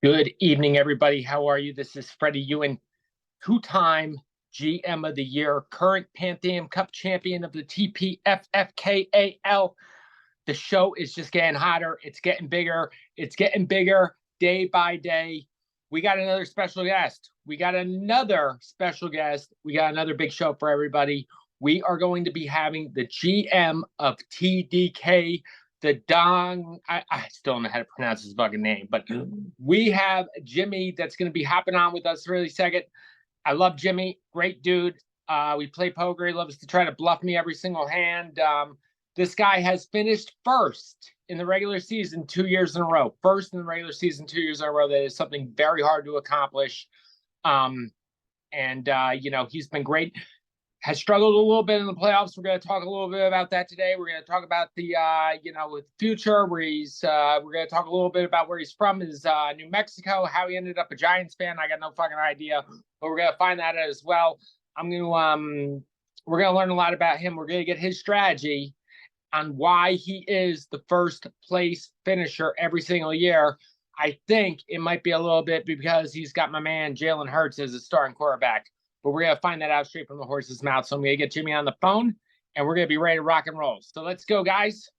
Good evening, everybody. How are you? This is Freddie Ewan, two-time GM of the Year, current Pantheon Cup champion of the TFPPKAL. The show is just getting hotter. It's getting bigger. It's getting bigger day by day. We got another special guest. We got another big show for everybody. We are going to be having the GM of TDK, I still don't know how to pronounce his fucking name, but we have Jimmy that's going to be hopping on with us really second. I love Jimmy. Great dude. We play poker. He loves to try to bluff me every single hand. This guy has finished first in the regular season 2 years in a row. First in the regular season 2 years in a row. That is something very hard to accomplish. He's been great. Has struggled a little bit in the playoffs. We're going to talk a little bit about that today. We're going to talk about the, with future, where he's, we're going to talk a little bit about where he's from, is New Mexico, how he ended up a Giants fan. I got no fucking idea, but we're going to find that out as well. We're going to learn a lot about him. We're going to get his strategy on why he is the first place finisher every single year. I think it might be a little bit because he's got my man Jalen Hurts as a starting quarterback. But we're going to find that out straight from the horse's mouth. So I'm going to get Jimmy on the phone, and we're going to be ready to rock and roll. So let's go, guys.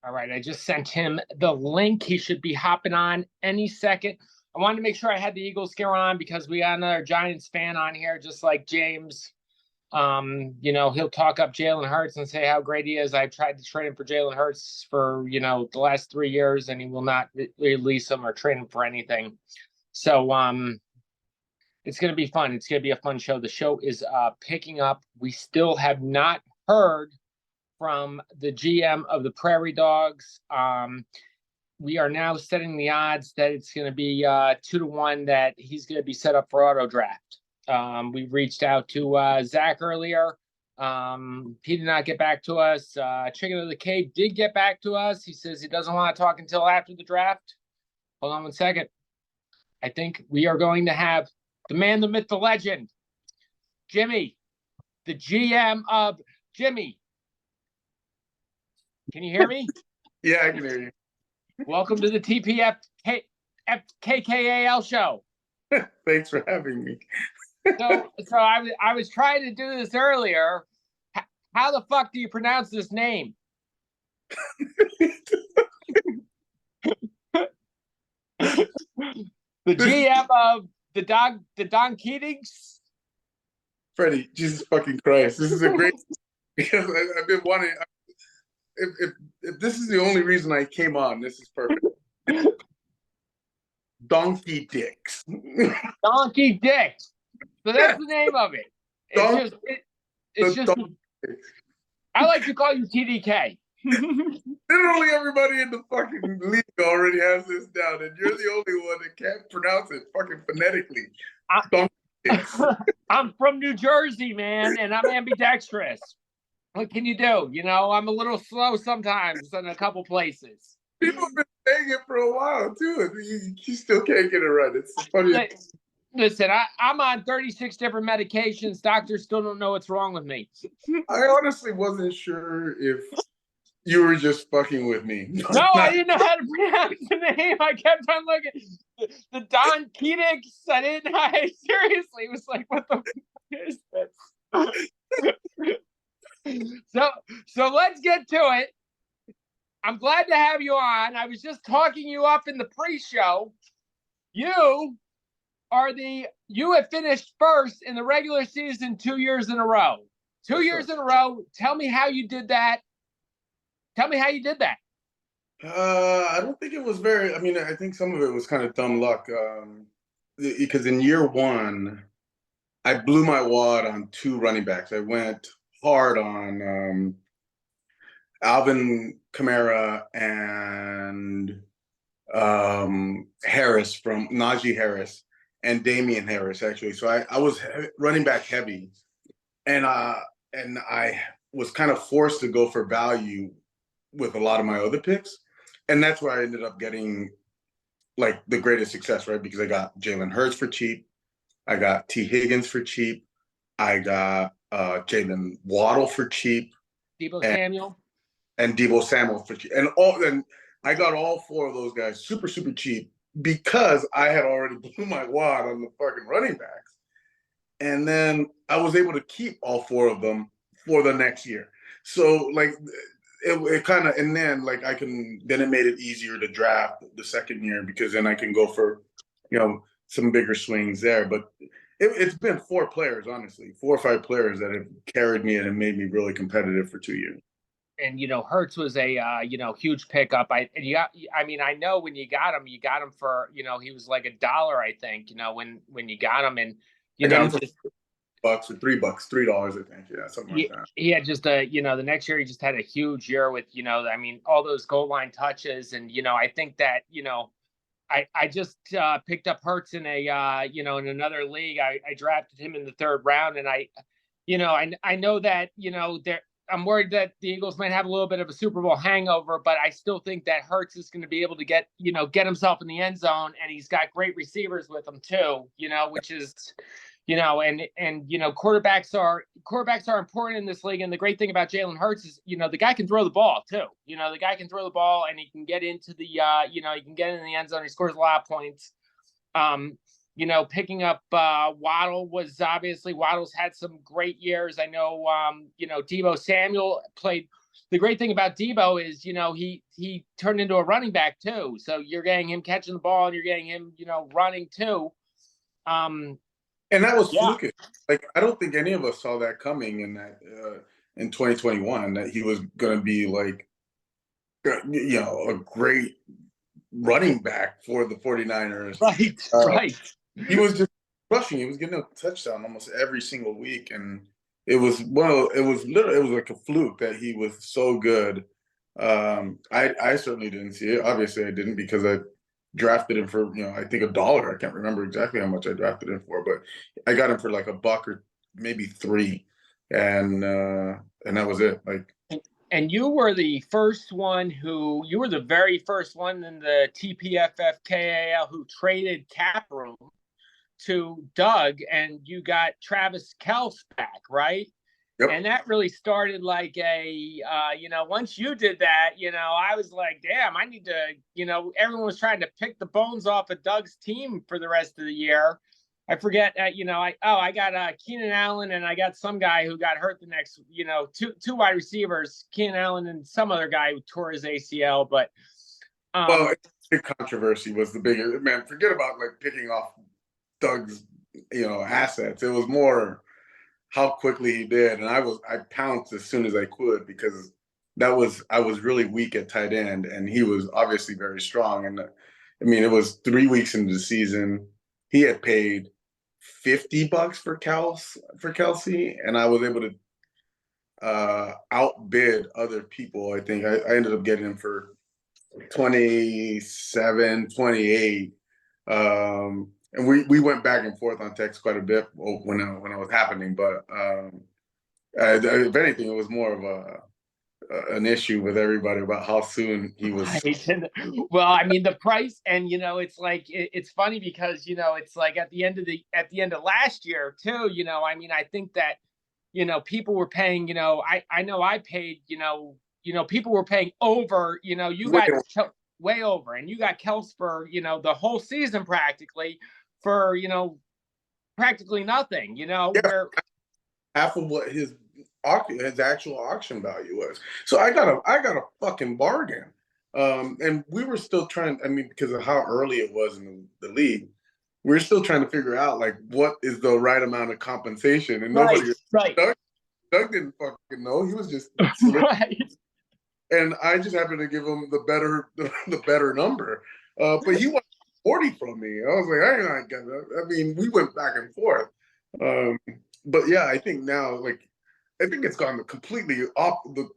All right, I just sent him the link. He should be hopping on any second. I wanted to make sure I had the Eagles gear on because we got another Giants fan on here, just like James. He'll talk up Jalen Hurts and say how great he is. I've tried to trade him for Jalen Hurts for, the last 3 years, and he will not release him or trade him for anything. So it's going to be fun. It's going to be a fun show. The show is picking up. We still have not heard from the GM of the Prairie Dogs. We are now setting the odds that it's going to be 2-1 that he's going to be set up for auto draft. We reached out to Zach earlier. He did not get back to us. Chicken of the Cave did get back to us. He says he doesn't want to talk until after the draft. Hold on one second. I think we are going to have the man, the myth, the legend, Jimmy, the GM of Jimmy. Can you hear me? Yeah, I can hear you. Welcome to the TFPPKAL show. Thanks for having me. So I was trying to do this earlier. How the fuck do you pronounce this name? The GM of the Don Keatings. Freddie, Jesus fucking Christ. This is a great because I've been wanting if this is the only reason I came on, this is perfect. Donkey Dicks. Donkey Dicks. So that's the name of it. It's just I like to call you TDK. Literally everybody in the fucking league already has this down, and you're the only one that can't pronounce it fucking phonetically. Donkey Dicks. I'm from New Jersey, man, and I'm ambidextrous. What can you do? I'm a little slow sometimes in a couple places. People have been saying it for a while, too. You still can't get it right. It's funny. Listen, I'm on 36 different medications. Doctors still don't know what's wrong with me. I honestly wasn't sure if you were just fucking with me. No, I didn't know how to pronounce the name. I kept on looking. The Don Keatings. I seriously was like, what the fuck is this? So let's get to it. I'm glad to have you on. I was just talking you up in the pre-show. You have finished first in the regular season 2 years in a row. 2 years in a row. Tell me how you did that. I don't think it was I think some of it was kind of dumb luck. Because in year one, I blew my wad on 2 running backs. I went hard on Alvin Kamara and Harris from Najee Harris and Damian Harris, actually. So I was running back heavy, and I was kind of forced to go for value with a lot of my other picks, and that's where I ended up getting like the greatest success, right? Because I got Jalen Hurts for cheap. I got T. Higgins for cheap. I got Jalen Waddle for cheap. Debo And Samuel. Debo Samuel for cheap. And I got all four of those guys super, super cheap because I had already blew my wad on the fucking running backs. And then I was able to keep all four of them for the next year. So like it kind of, and then like then it made it easier to draft the second year because then I can go for, some bigger swings there. But it's been four players, honestly, 4 or 5 players that have carried me and made me really competitive for 2 years. And Hertz was a huge pickup. I know when you got him for he was like $1, I think. When you got him, and I got him for $5 or $3, $3, I think. Yeah, something like that. He had just the next year he just had a huge year with all those goal line touches, and I think that I just picked up Hertz in a in another league. I drafted him in the 3rd round, and I know that I'm worried that the Eagles might have a little bit of a Super Bowl hangover, but I still think that Hertz is going to be able to get himself in the end zone, and he's got great receivers with him too, which is, quarterbacks are important in this league. And the great thing about Jalen Hurts is, the guy can throw the ball too. The guy can throw the ball, and he can get into the, he can get in the end zone. He scores a lot of points. Picking up Waddle's had some great years. I know, Debo Samuel played. The great thing about Debo is, he turned into a running back too. So you're getting him catching the ball, and you're getting him, running too. And that was fluky. Like, I don't think any of us saw that coming in 2021, that he was going to be like, a great running back for the 49ers. Right. He was just rushing. He was getting a touchdown almost every single week, and it was like a fluke that he was so good. I certainly didn't see it. Obviously, I didn't, because I drafted him for I think $1. I can't remember exactly how much I drafted him for, but I got him for like $1 or maybe $3, and that was it. Like. And you were the very first one in the TPFFKAL who traded cap room to Doug, and you got Travis Kelce back, right? Yep. And that really started like once you did that, I was like, damn, I need to, everyone was trying to pick the bones off of Doug's team for the rest of the year. I forget, I got Keenan Allen, and I got some guy who got hurt the next, two wide receivers, Keenan Allen and some other guy who tore his ACL. But big controversy was the biggest. Man, forget about like picking off Doug's, assets. It was more how quickly he did, and I pounced as soon as I could, because I was really weak at tight end, and he was obviously very strong. And it was 3 weeks into the season. He had paid $50 for Kelce, and I was able to outbid other people. I think I ended up getting him for 27, 28. And we went back and forth on text quite a bit when it was happening, but if anything, it was more of an issue with everybody about how soon he was. Well, the price, and it's like it's funny because it's like at the end of last year too. I think that people were paying. I know I paid. People were paying over. You got way over, and you got Kelce for the whole season practically for practically nothing. Where half of what his actual auction value was. So I got a fucking bargain. And we were still trying, because of how early it was in the league, we were still trying to figure out like what is the right amount of compensation. And nobody, right. Doug didn't fucking know. He was just right. And I just happened to give him the better number. But he wanted 40 from me. I was like, I ain't gonna. We went back and forth. But yeah, I think now, I think it's gone completely off the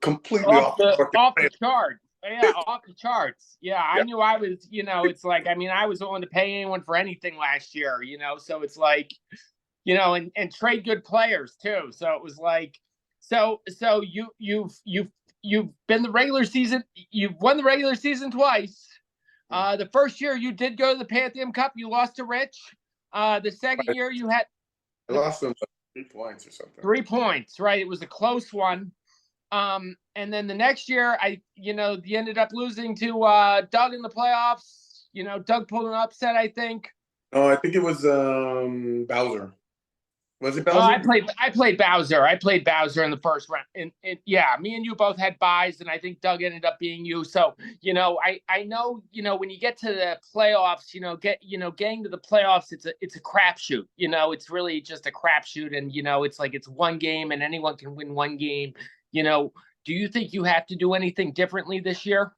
chart. Yeah, off the charts. Yeah, I knew I was, it's like, I was willing to pay anyone for anything last year, so it's like, and trade good players too. So it was like, so you've been the regular season, you've won the regular season twice. The first year you did go to the Pantheon Cup, you lost to Rich. The second year you had I lost them by 3 points or something. 3 points, right? It was a close one. And then the next year, you ended up losing to Doug in the playoffs. Doug pulled an upset, I think. Oh, I think it was Bowser. Was it Oh, Bowser? I played Bowser. I played Bowser in the first round. And yeah, me and you both had buys, and I think Doug ended up being you. So, I know, when you get to the playoffs, getting to the playoffs, it's a crapshoot. It's really just a crapshoot, and it's like it's one game and anyone can win one game. Do you think you have to do anything differently this year?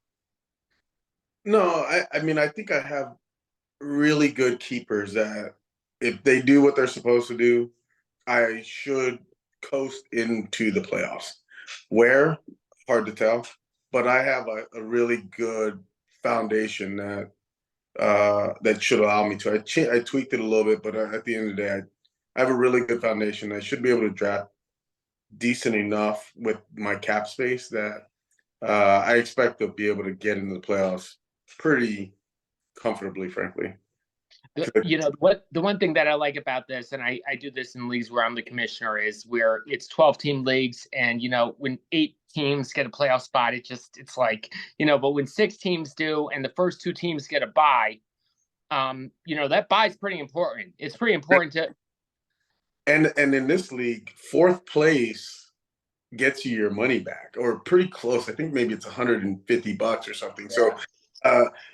No, I mean, I think I have really good keepers that if they do what they're supposed to do, I should coast into the playoffs. Where? Hard to tell. But I have a really good foundation that should allow me to. I tweaked it a little bit, but at the end of the day, I have a really good foundation. I should be able to draft decent enough with my cap space that I expect to be able to get into the playoffs pretty comfortably, frankly. The one thing that I like about this, and I do this in leagues where I'm the commissioner, is where it's 12-team leagues, and when 8 teams get a playoff spot, it's like, but when 6 teams do, and the first 2 teams get a bye, that bye is pretty important. It's pretty important to. And in this league, fourth place gets you your money back, or pretty close. I think maybe it's $150 or something. So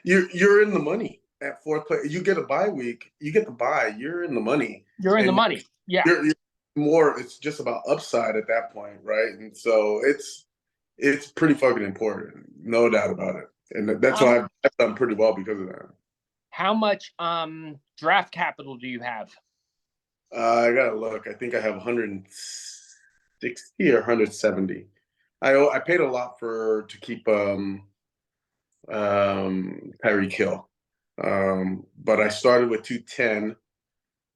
you're in the money at fourth place. You get a bye week, you get the bye, you're in the money. You're in the money. Yeah. You're more, it's just about upside at that point, right? And so it's pretty fucking important, no doubt about it. And that's why I've done pretty well because of that. How much draft capital do you have? I gotta look. I think I have 160 or 170. I paid a lot to keep Tyreek Hill. But I started with 210,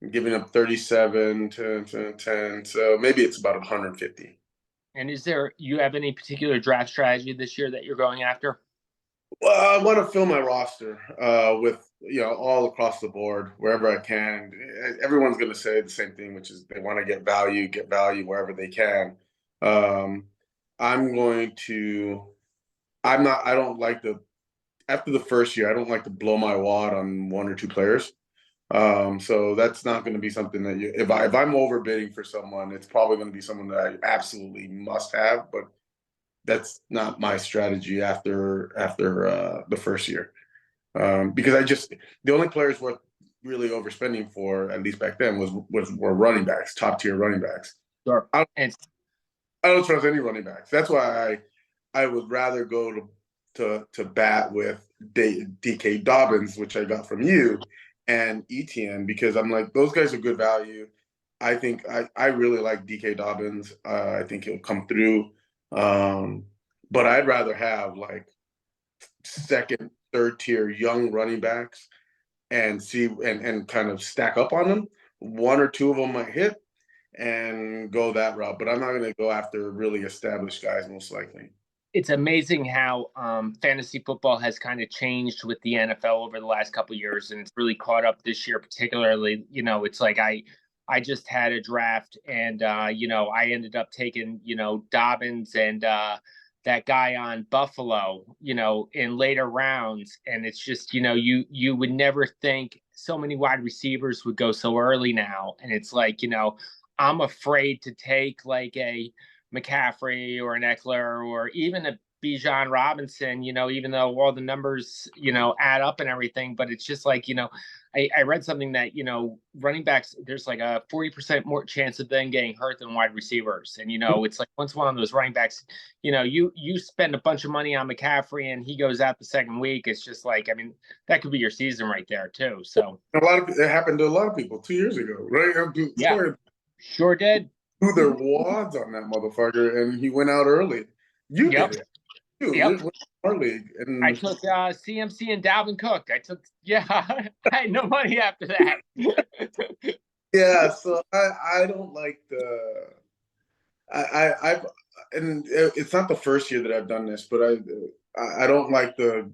giving up 37 to 10. So maybe it's about 150. And you have any particular draft strategy this year that you're going after? Well, I want to fill my roster with all across the board wherever I can. Everyone's going to say the same thing, which is they want to get value wherever they can. I'm going to. I don't like after the first year. I don't like to blow my wad on 1 or 2 players. So that's not going to be something that if I'm overbidding for someone, it's probably going to be someone that I absolutely must have, but that's not my strategy after the first year. Because the only players worth really overspending for, at least back then, were running backs, top tier running backs. Sure. I don't trust any running backs. That's why I would rather go to bat with DK Dobbins, which I got from you, and ETN, because I'm like, those guys are good value. I think I really like DK Dobbins. I think he'll come through. But I'd rather have like second, third tier young running backs and see and kind of stack up on them. 1 or 2 of them might hit and go that route, but I'm not going to go after really established guys most likely. It's amazing how fantasy football has kind of changed with the NFL over the last couple of years, and it's really caught up this year, particularly. It's like I just had a draft, and I ended up taking Dobbins and that guy on Buffalo, in later rounds, and it's just you would never think so many wide receivers would go so early now, and it's like I'm afraid to take like a McCaffrey or an Eckler or even a Bijan Robinson, even though all the numbers, add up and everything. But it's just like, I read something that, running backs, there's like a 40% more chance of them getting hurt than wide receivers. And, it's like once one of those running backs, you spend a bunch of money on McCaffrey and he goes out the second week. It's just like, I mean, that could be your season right there too. So it happened to a lot of people 2 years ago, right? Yeah, sure did. Threw their wads on that motherfucker, and he went out early. You did it. Yep. Our league. And I took CMC and Dalvin Cook. I had no money after that. Yeah, so I don't like I've and it's not the first year that I've done this, but I don't like and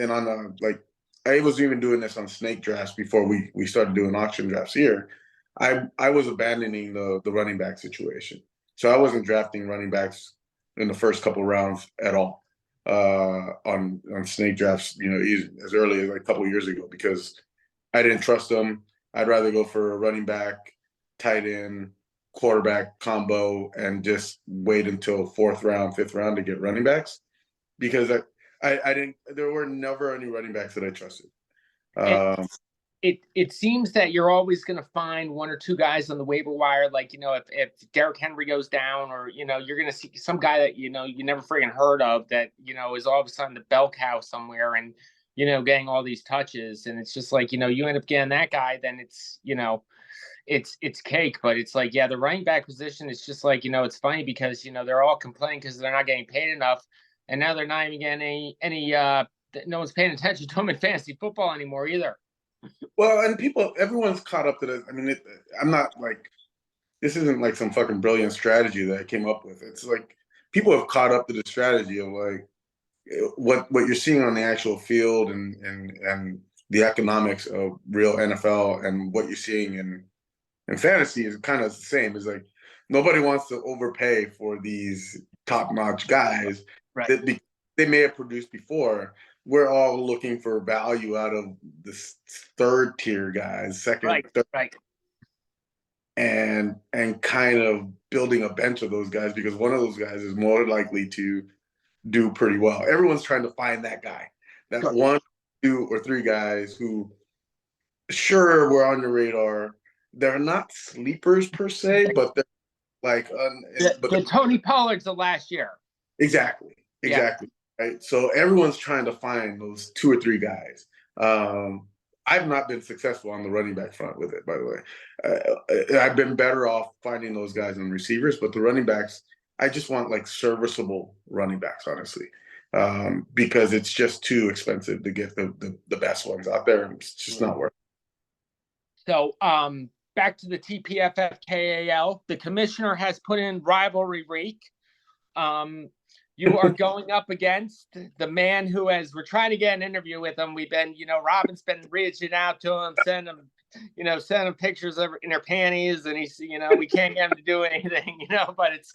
on a like I was even doing this on snake drafts before we started doing auction drafts here. I was abandoning the running back situation. So I wasn't drafting running backs in the first couple rounds at all on snake drafts, as early as like a couple years ago because I didn't trust them. I'd rather go for a running back, tight end, quarterback combo, and just wait until fourth round, fifth round to get running backs because I didn't. There were never any running backs that I trusted. And it seems that you're always going to find one or two guys on the waiver wire. Like, if Derrick Henry goes down or, you're going to see some guy that, you never friggin' heard of that, is all of a sudden the bell cow somewhere and, getting all these touches. And it's just like, you end up getting that guy, then it's, it's cake. But it's like, yeah, the running back position is just like, it's funny because, they're all complaining because they're not getting paid enough. And now they're not even getting any no one's paying attention to them in fantasy football anymore either. Well, and everyone's caught up to this. I mean, I'm not like, this isn't like some fucking brilliant strategy that I came up with. It's like people have caught up to the strategy of like what you're seeing on the actual field and the economics of real NFL and what you're seeing in fantasy is kind of the same. It's like nobody wants to overpay for these top-notch guys Right. that they may have produced before. We're all looking for value out of this third tier guys, second, third, right. and kind of building a bench of those guys because one of those guys is more likely to do pretty well. Everyone's trying to find that guy, that one, two, or three guys who, sure, were on the radar. They're not sleepers per se, but they're like the Tony Pollards of last year. Exactly. Yeah. Right. So everyone's trying to find those two or three guys. I've not been successful on the running back front with it, by the way. I've been better off finding those guys on receivers, but the running backs, I just want like serviceable running backs, honestly, because it's just too expensive to get the best ones out there. It's just not worth it. So back to the TFPPKAL. The commissioner has put in rivalry week. You are going up against the man who we're trying to get an interview with him. We've been, Robin's been reaching out to him, send him pictures of in her panties, and he's, we can't get him to do anything, but it's,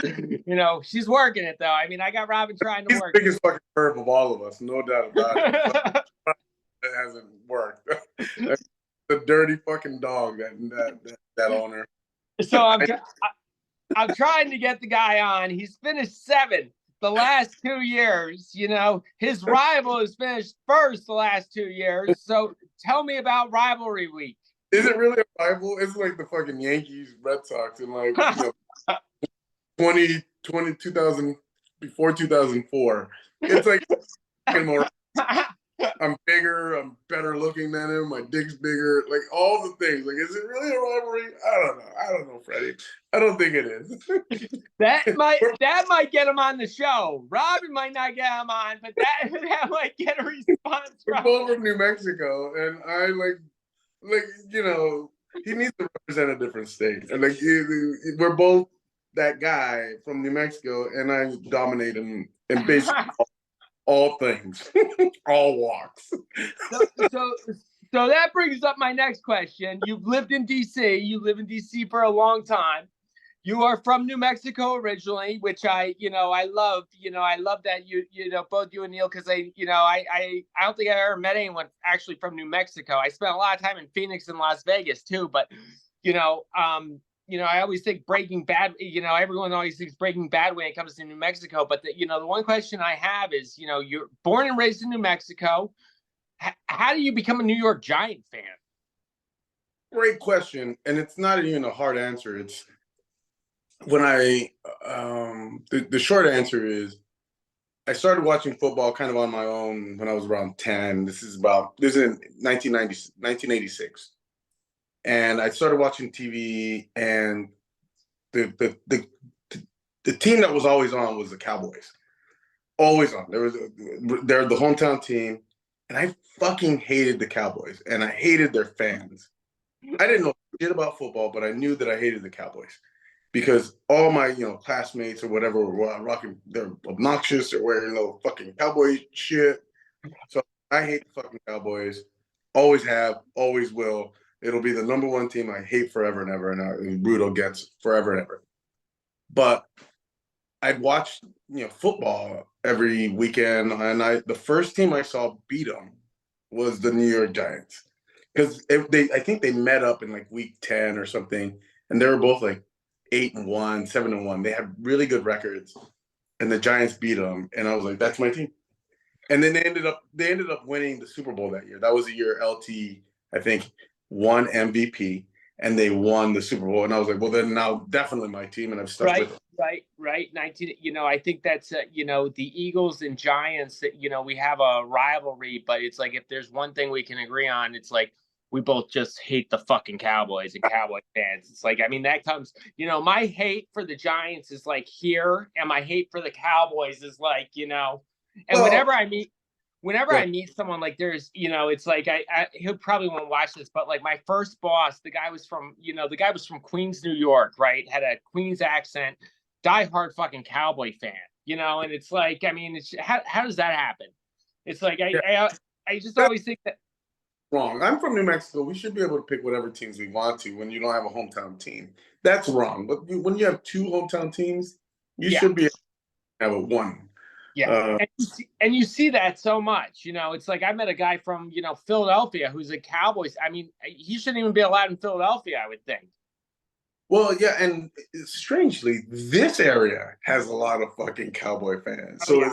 she's working it though. I mean, I got Robin trying to work. He's the biggest fucking perv of all of us, no doubt about it. It hasn't worked. The dirty fucking dog, that owner. So I'm trying to get the guy on. He's finished 7th the last 2 years. His rival has finished first the last 2 years. So tell me about rivalry week. Is it really a rival? It's like the fucking Yankees, Red Sox, and like 2000 before 2004. It's like more. I'm bigger. I'm better looking than him. My dick's bigger. Like all the things. Like, is it really a rivalry? I don't know, Freddie. I don't think it is. that might get him on the show. Robin might not get him on, but that might get a response. We're both from New Mexico, and I he needs to represent a different state. And like we're both that guy from New Mexico, and I dominate in basically all things, all walks. So that brings up my next question. You've lived in DC. You live in DC for a long time. You are from New Mexico originally, which I love. I love that both you and Neil, because I don't think I've ever met anyone actually from New Mexico. I spent a lot of time in Phoenix and Las Vegas too, but I always think Breaking Bad, everyone always thinks Breaking Bad when it comes to New Mexico. But the one question I have is, you're born and raised in New Mexico. How do you become a New York Giant fan? Great question. And it's not even a hard answer. It's when the short answer is I started watching football kind of on my own when I was around 10. This is in 1986. And I started watching TV, and the team that was always on was the Cowboys. Always on. They're the hometown team, and I fucking hated the Cowboys, and I hated their fans. I didn't know shit about football, but I knew that I hated the Cowboys because all my classmates or whatever were rocking. They're obnoxious or wearing fucking Cowboy shit. So I hate the fucking Cowboys. Always have, always will. It'll be the number one team I hate forever and ever, and root against forever and ever. But I'd watch, football every weekend, and the first team I saw beat them was the New York Giants, because I think they met up in like week 10 or something, and they were both like 8-1, 7-1. They had really good records, and the Giants beat them, and I was like, that's my team. And then they ended up winning the Super Bowl that year. That was the year LT, I think, won MVP, and they won the Super Bowl. And I was like, well, then now definitely my team, and I've stuck with it. Right. 19. I think that's the Eagles and Giants. That we have a rivalry, but it's like if there's one thing we can agree on, it's like we both just hate the fucking Cowboys and Cowboy fans. It's like, I mean, that comes. My hate for the Giants is like here, and my hate for the Cowboys is like And Well, whenever I meet someone, like there's, it's like he'll probably won't watch this, but like my first boss, the guy was from Queens, New York, right? Had a Queens accent, diehard fucking Cowboy fan, and it's like, I mean, it's how does that happen? It's like I just always think that wrong. I'm from New Mexico. We should be able to pick whatever teams we want to when you don't have a hometown team. That's wrong. But when you have two hometown teams, you should be able to have a one. Yeah, and you see that so much. It's like I met a guy from Philadelphia who's a Cowboys. I mean, he shouldn't even be allowed in Philadelphia, I would think. Well, yeah, and strangely, this area has a lot of fucking Cowboy fans. So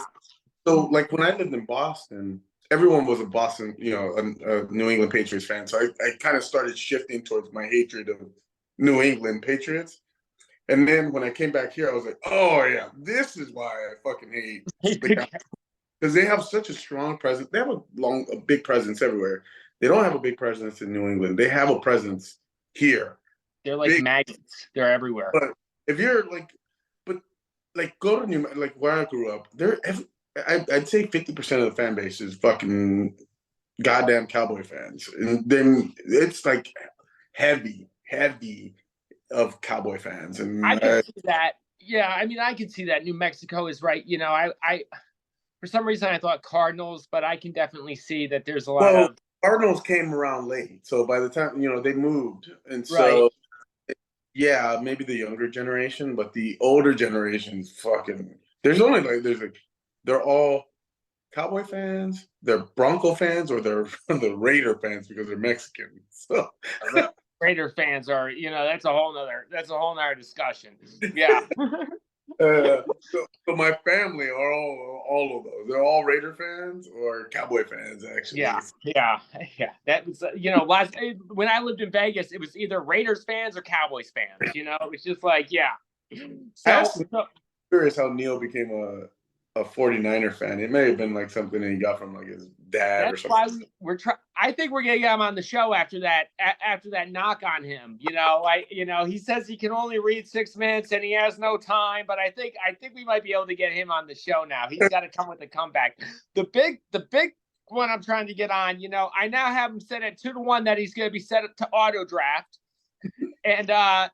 like when I lived in Boston, everyone was a Boston, a New England Patriots fan. So I kind of started shifting towards my hatred of New England Patriots. And then when I came back here, I was like, oh yeah, this is why I fucking hate the Cowboys. Because they have such a strong presence. They have a big presence everywhere. They don't have a big presence in New England. They have a presence here. They're like maggots. They're everywhere. But if you're go to like where I grew up, I'd say 50% of the fan base is fucking goddamn Cowboy fans, and then it's like heavy of Cowboy fans. And I can see that. Yeah, I mean, I can see that. New Mexico is right. I for some reason I thought Cardinals, but I can definitely see that there's a lot of Cardinals came around late, so by the time they moved, and so. Yeah, maybe the younger generation, but the older generation's fucking. They're all Cowboy fans, they're Bronco fans, or they're the Raider fans because they're Mexican. So Raider fans are, that's a whole nother discussion. Yeah. So my family are all of those. They're all Raider fans or Cowboy fans, actually. Yeah. That was, when I lived in Vegas, it was either Raiders fans or Cowboys fans. It was just like, yeah. So curious how Neil became a 49er fan. It may have been like something that he got from like his dad or something. Why we're I think we're gonna get him on the show after that knock on him. He says he can only read 6 minutes and he has no time, but I think we might be able to get him on the show now. He's got to come with a comeback. The big one I'm trying to get on, I now have him set at 2-1 that he's gonna be set to auto draft. And I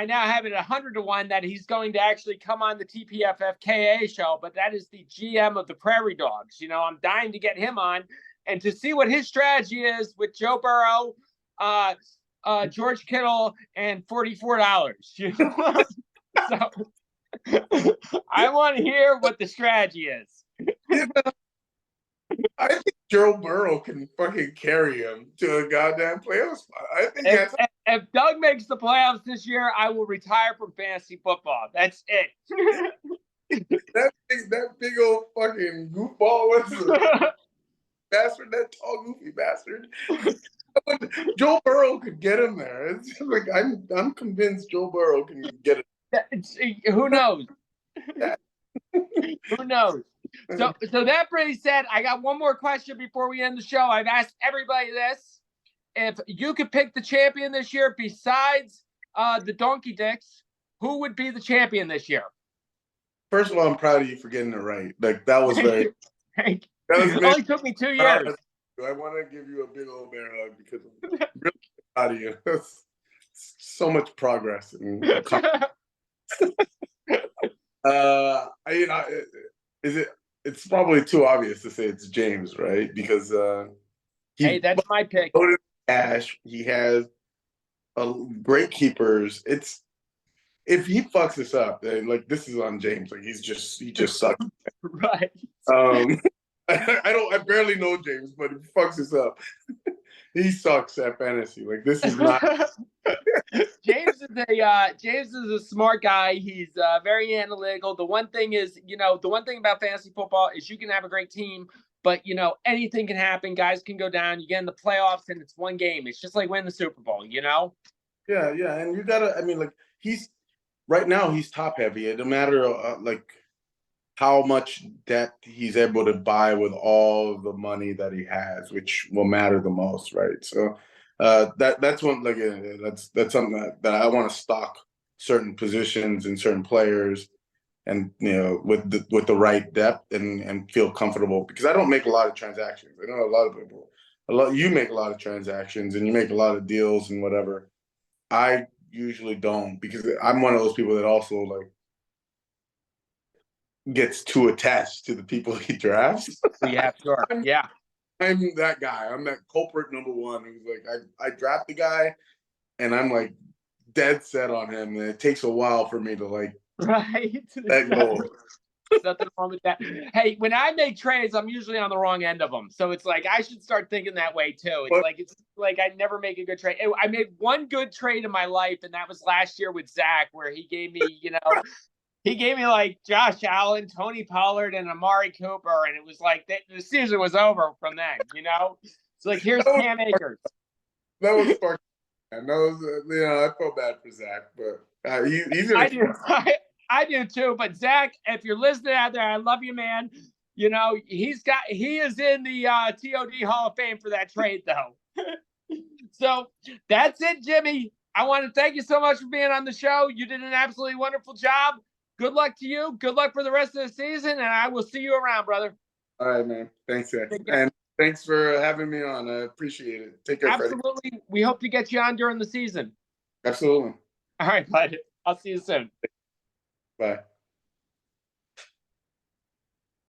now have it 100-1 that he's going to actually come on the TFPPKAL show, but that is the GM of the Prairie Dogs. I'm dying to get him on and to see what his strategy is with Joe Burrow, George Kittle, and $44. So I want to hear what the strategy is. I think Joe Burrow can fucking carry him to a goddamn playoff spot. I think if Doug makes the playoffs this year, I will retire from fantasy football. That's it. that big old fucking goofball was the bastard, that tall goofy bastard. Joe Burrow could get him there. It's like I'm convinced Joe Burrow can get it. Who knows? Who knows? So that being said, I got one more question before we end the show. I've asked everybody this. If you could pick the champion this year besides the Donkey Dicks, who would be the champion this year? First of all, I'm proud of you for getting it right. Like that was very. It only took me 2 years. I want to give you a big old bear hug because I'm really proud of you. That's so much progress. It's probably too obvious to say it's James, right? Because Hey, He's that's my pick. loaded with cash. He has great keepers. It's if he fucks this up, then like this is on James. Like he just sucks. Right. Um, I barely know James, but if he fucks this up, he sucks at fantasy. Like this is not. James is a smart guy. He's very analytical. The one thing is, the one thing about fantasy football is you can have a great team, but anything can happen. Guys can go down. You get in the playoffs, and it's one game. It's just like winning the Super Bowl. Yeah, and you gotta. I mean, like he's right now he's top heavy. It no matter like how much debt he's able to buy with all the money that he has, which will matter the most, right? So that's one like that's something that I want to stock certain positions and certain players, and with the right depth and feel comfortable because I don't make a lot of transactions. I know a lot of people, you make a lot of transactions and you make a lot of deals and whatever. I usually don't because I'm one of those people that also like gets too attached to the people he drafts. Yeah, sure. Yeah. I'm that guy. I'm that culprit number one who's like, I draft the guy and I'm like dead set on him. And it takes a while for me to like Right. let go. Nothing wrong with that. Hey, when I make trades, I'm usually on the wrong end of them. So it's like I should start thinking that way too. It's like I never make a good trade. I made one good trade in my life, and that was last year with Zach, where he gave me like Josh Allen, Tony Pollard, and Amari Cooper, and it was like the season was over from then. It's like here's Cam Akers. That was spark. And that was I felt bad for Zach, but he's gonna. I do. I do too. But Zach, if you're listening out there, I love you, man. He is in the TOD Hall of Fame for that trade, though. So that's it, Jimmy. I want to thank you so much for being on the show. You did an absolutely wonderful job. Good luck to you. Good luck for the rest of the season, and I will see you around, brother. All right, man. Thanks, Zach. And thanks for having me on. I appreciate it. Take care, Absolutely. Freddie. We hope to get you on during the season. Absolutely. All right, bud. I'll see you soon. Bye.